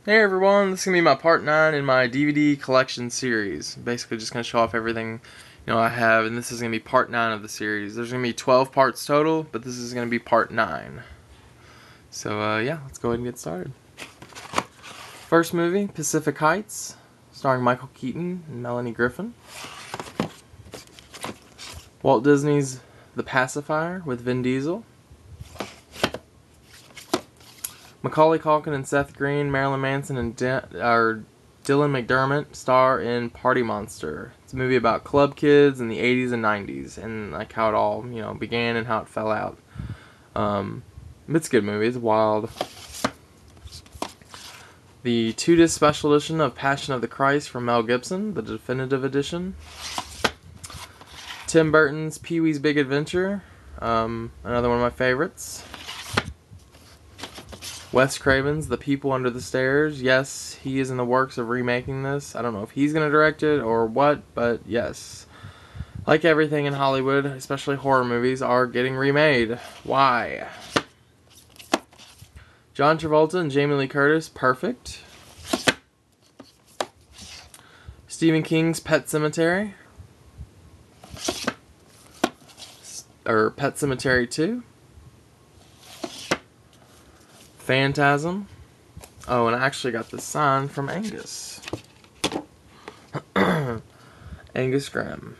Hey everyone, this is going to be my part 9 in my DVD collection series. Basically just going to show off everything I have, and this is going to be part 9 of the series. There's going to be 12 parts total, but this is going to be part 9. So yeah, let's go ahead and get started. First movie, Pacific Heights, starring Michael Keaton and Melanie Griffin. Walt Disney's The Pacifier with Vin Diesel. Macaulay Culkin and Seth Green, Marilyn Manson, and Dylan McDermott star in Party Monster. It's a movie about club kids in the 80s and 90s, and like how it all began and how it fell out. It's a good movie. It's wild. The 2-disc special edition of Passion of the Christ from Mel Gibson, the definitive edition. Tim Burton's Pee-wee's Big Adventure, another one of my favorites. Wes Craven's The People Under the Stairs. Yes, he is in the works of remaking this. I don't know if he's going to direct it or what, but yes. Like everything in Hollywood, especially horror movies, are getting remade. Why? John Travolta and Jamie Lee Curtis, perfect. Stephen King's Pet Sematary. Or Pet Sematary 2. Phantasm. Oh, and I actually got this sign from Angus. Angus Graham.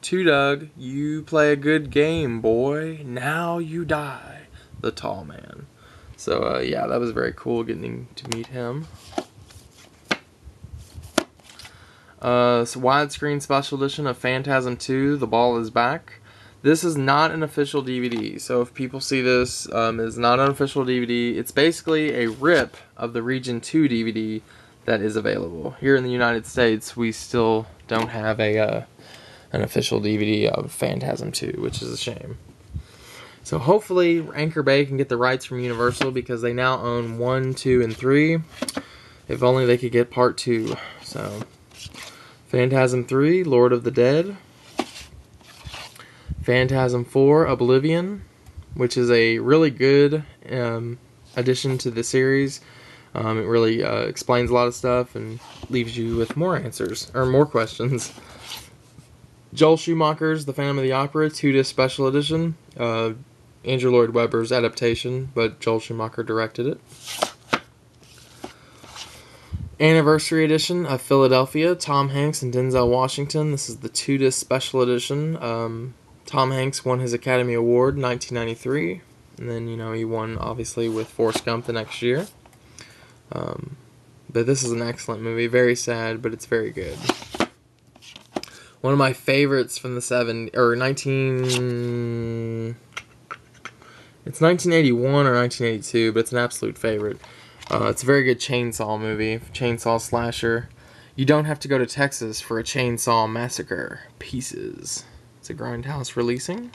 To Doug, you play a good game, boy. Now you die. The Tall Man. So, yeah, that was very cool getting to meet him. So widescreen special edition of Phantasm 2, The Ball is Back. This is not an official DVD, so if people see this, it's not an official DVD. It's basically a rip of the Region 2 DVD that is available. Here in the United States, we still don't have an official DVD of Phantasm 2, which is a shame. So hopefully Anchor Bay can get the rights from Universal because they now own 1, 2, and 3. If only they could get part 2. So, Phantasm 3, Lord of the Dead. Phantasm 4, Oblivion, which is a really good addition to the series. It really explains a lot of stuff and leaves you with more answers, or more questions. Joel Schumacher's The Phantom of the Opera, 2-disc special edition. Andrew Lloyd Webber's adaptation, but Joel Schumacher directed it. Anniversary edition of Philadelphia, Tom Hanks and Denzel Washington. This is the 2-disc special edition. Tom Hanks won his Academy Award in 1993, and then, he won, obviously, with Forrest Gump the next year. But this is an excellent movie, very sad, but it's very good. One of my favorites from the it's 1981 or 1982, but it's an absolute favorite. It's a very good chainsaw movie, chainsaw slasher. You don't have to go to Texas for a chainsaw massacre. Pieces. It's a Grindhouse releasing.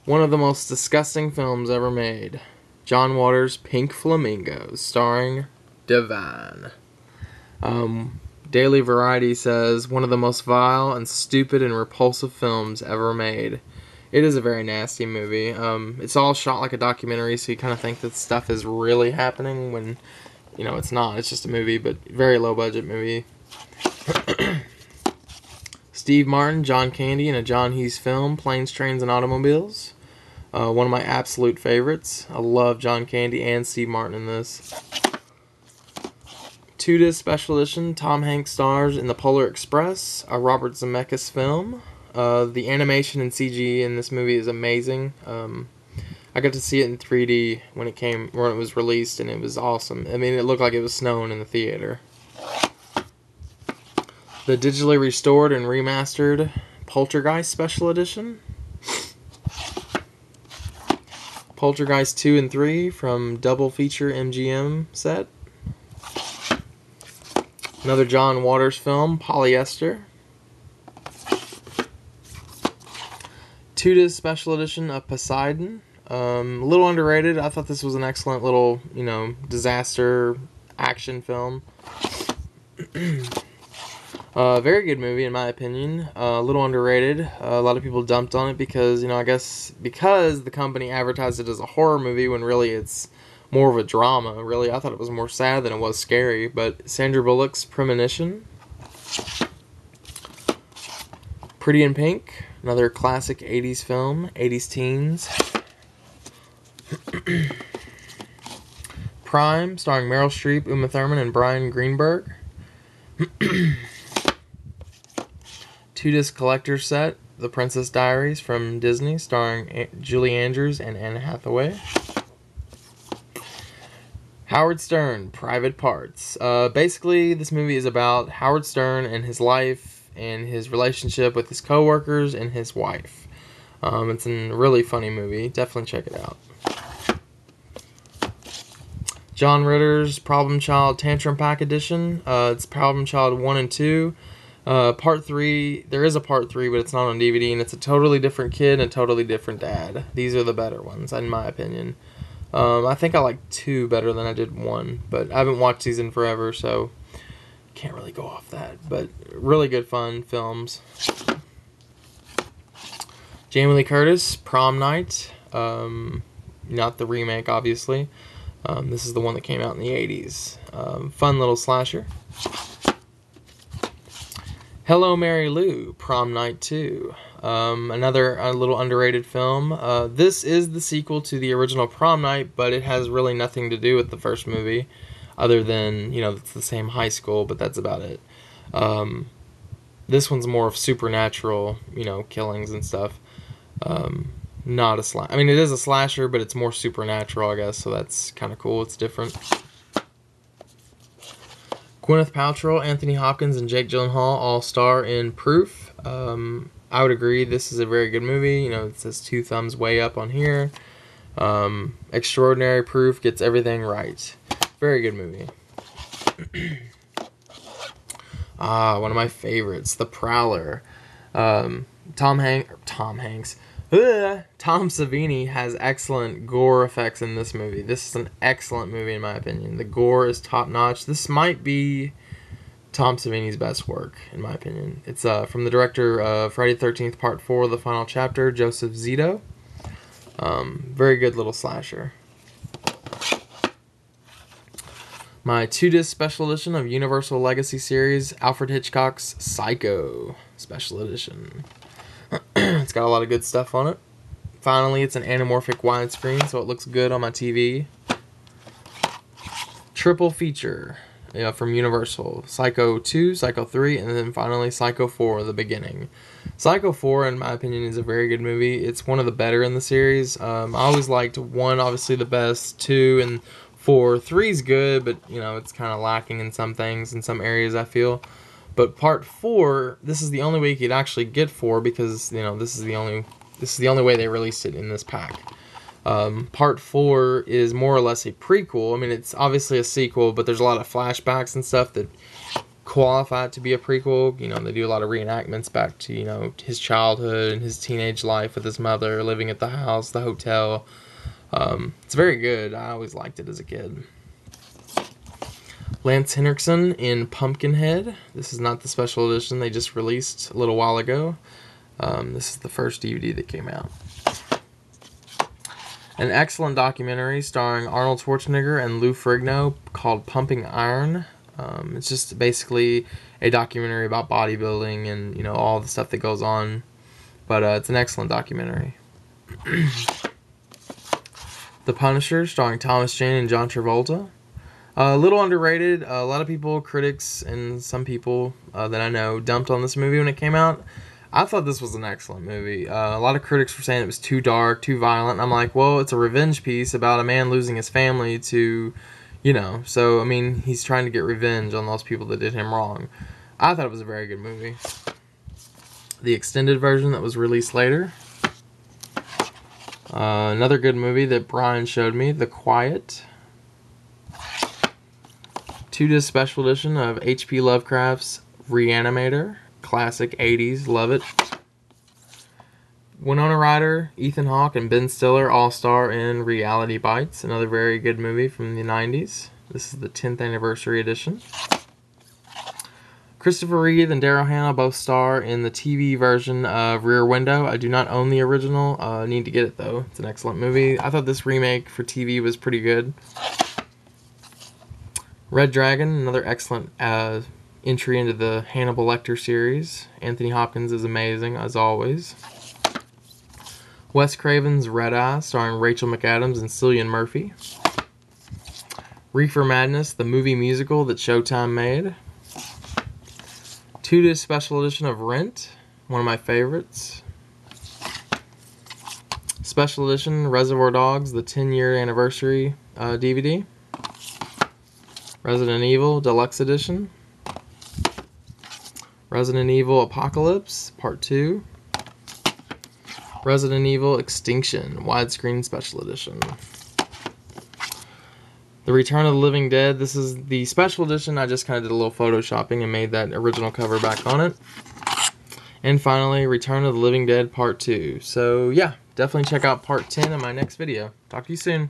One of the most disgusting films ever made. John Waters' Pink Flamingos, starring Divine. Daily Variety says, one of the most vile and stupid and repulsive films ever made. It is a very nasty movie. It's all shot like a documentary, so you kind of think that stuff is really happening when, it's not. It's just a movie, but very low budget movie. Steve Martin, John Candy in a John Hughes film, Planes, Trains, and Automobiles. One of my absolute favorites. I love John Candy and Steve Martin in this. 2-disc special edition, Tom Hanks stars in The Polar Express, a Robert Zemeckis film. The animation and CG in this movie is amazing. I got to see it in 3D when it was released, and it was awesome. I mean, it looked like it was snowing in the theater. The digitally restored and remastered Poltergeist Special Edition. Poltergeist 2 and 3 from Double Feature MGM set. Another John Waters film, Polyester. 2-disc special edition of Poseidon. A little underrated. I thought this was an excellent little, disaster action film. Very good movie in my opinion. A little underrated. A lot of people dumped on it because, I guess because the company advertised it as a horror movie when really it's more of a drama, really. I thought it was more sad than it was scary. But Sandra Bullock's Premonition. Pretty in Pink, another classic 80s film, 80s teens. Prime, starring Meryl Streep, Uma Thurman, and Brian Greenberg. Two-disc collector's set, The Princess Diaries from Disney, starring Julie Andrews and Anne Hathaway. Howard Stern, Private Parts. Basically, this movie is about Howard Stern and his life and his relationship with his coworkers and his wife. It's a really funny movie. Definitely check it out. John Ritter's Problem Child Tantrum Pack Edition. It's Problem Child 1 and 2. Part 3, there is a part 3, but it's not on DVD, and it's a totally different kid and a totally different dad. These are the better ones, in my opinion. I think I like 2 better than I did 1, but I haven't watched these in forever, so can't really go off that. But really good fun films. Jamie Lee Curtis, Prom Night. Not the remake, obviously. This is the one that came out in the 80s. Fun little slasher. Hello, Mary Lou, Prom Night 2. Another little underrated film. This is the sequel to the original Prom Night, but it has really nothing to do with the first movie, other than, it's the same high school, but that's about it. This one's more of supernatural, killings and stuff. Not a slasher. I mean, it is a slasher, but it's more supernatural, I guess, so that's kind of cool. It's different. Gwyneth Paltrow, Anthony Hopkins, and Jake Gyllenhaal all star in Proof. I would agree this is a very good movie. It says 2 thumbs way up on here. Extraordinary Proof gets everything right. Very good movie. One of my favorites, The Prowler. Tom Savini has excellent gore effects in this movie. This is an excellent movie in my opinion. The gore is top notch. This might be Tom Savini's best work in my opinion. It's from the director of Friday the 13th Part 4, The Final Chapter, Joseph Zito. Very good little slasher. My 2-disc special edition of Universal Legacy Series, Alfred Hitchcock's Psycho Special Edition. It's got a lot of good stuff on it. Finally, it's an anamorphic widescreen, so it looks good on my TV. Triple feature from Universal. Psycho 2, Psycho 3, and then finally Psycho 4, The Beginning. Psycho 4, in my opinion, is a very good movie. It's one of the better in the series. I always liked 1, obviously the best, 2, and 4. 3's good, but, it's kind of lacking in some things, in some areas, I feel. But Part 4, this is the only way you could actually get 4 because, this is the only way they released it in this pack. Part 4 is more or less a prequel. I mean, it's obviously a sequel, but there's a lot of flashbacks and stuff that qualify it to be a prequel. They do a lot of reenactments back to, his childhood and his teenage life with his mother, living at the house, the hotel. It's very good. I always liked it as a kid. Lance Henriksen in Pumpkinhead. This is not the special edition they just released a little while ago. This is the first DVD that came out. An excellent documentary starring Arnold Schwarzenegger and Lou Ferrigno called Pumping Iron. It's just basically a documentary about bodybuilding and, all the stuff that goes on. But it's an excellent documentary. The Punisher, starring Thomas Jane and John Travolta. A little underrated. A lot of people, critics, and some people that I know dumped on this movie when it came out. I thought this was an excellent movie. A lot of critics were saying it was too dark, too violent. I'm like, well, it's a revenge piece about a man losing his family to, so, I mean, he's trying to get revenge on those people that did him wrong. I thought it was a very good movie. The extended version that was released later. Another good movie that Brian showed me, The Quiet. 2-disc special edition of H.P. Lovecraft's Reanimator. Classic 80s, love it. Winona Ryder, Ethan Hawke, and Ben Stiller all star in Reality Bites, another very good movie from the 90s. This is the 10th anniversary edition. Christopher Reeve and Daryl Hannah both star in the TV version of Rear Window. I do not own the original. Need to get it, though. It's an excellent movie. I thought this remake for TV was pretty good. Red Dragon, another excellent entry into the Hannibal Lecter series. Anthony Hopkins is amazing, as always. Wes Craven's Red Eye, starring Rachel McAdams and Cillian Murphy. Reefer Madness, the movie musical that Showtime made. 2-disc special edition of Rent, one of my favorites. Special edition Reservoir Dogs, the 10-year anniversary DVD. Resident Evil Deluxe Edition. Resident Evil Apocalypse Part 2. Resident Evil Extinction Widescreen Special Edition. The Return of the Living Dead. This is the special edition. I just kind of did a little photoshopping and made that original cover back on it. And finally, Return of the Living Dead Part 2. So yeah, definitely check out Part 10 in my next video. Talk to you soon.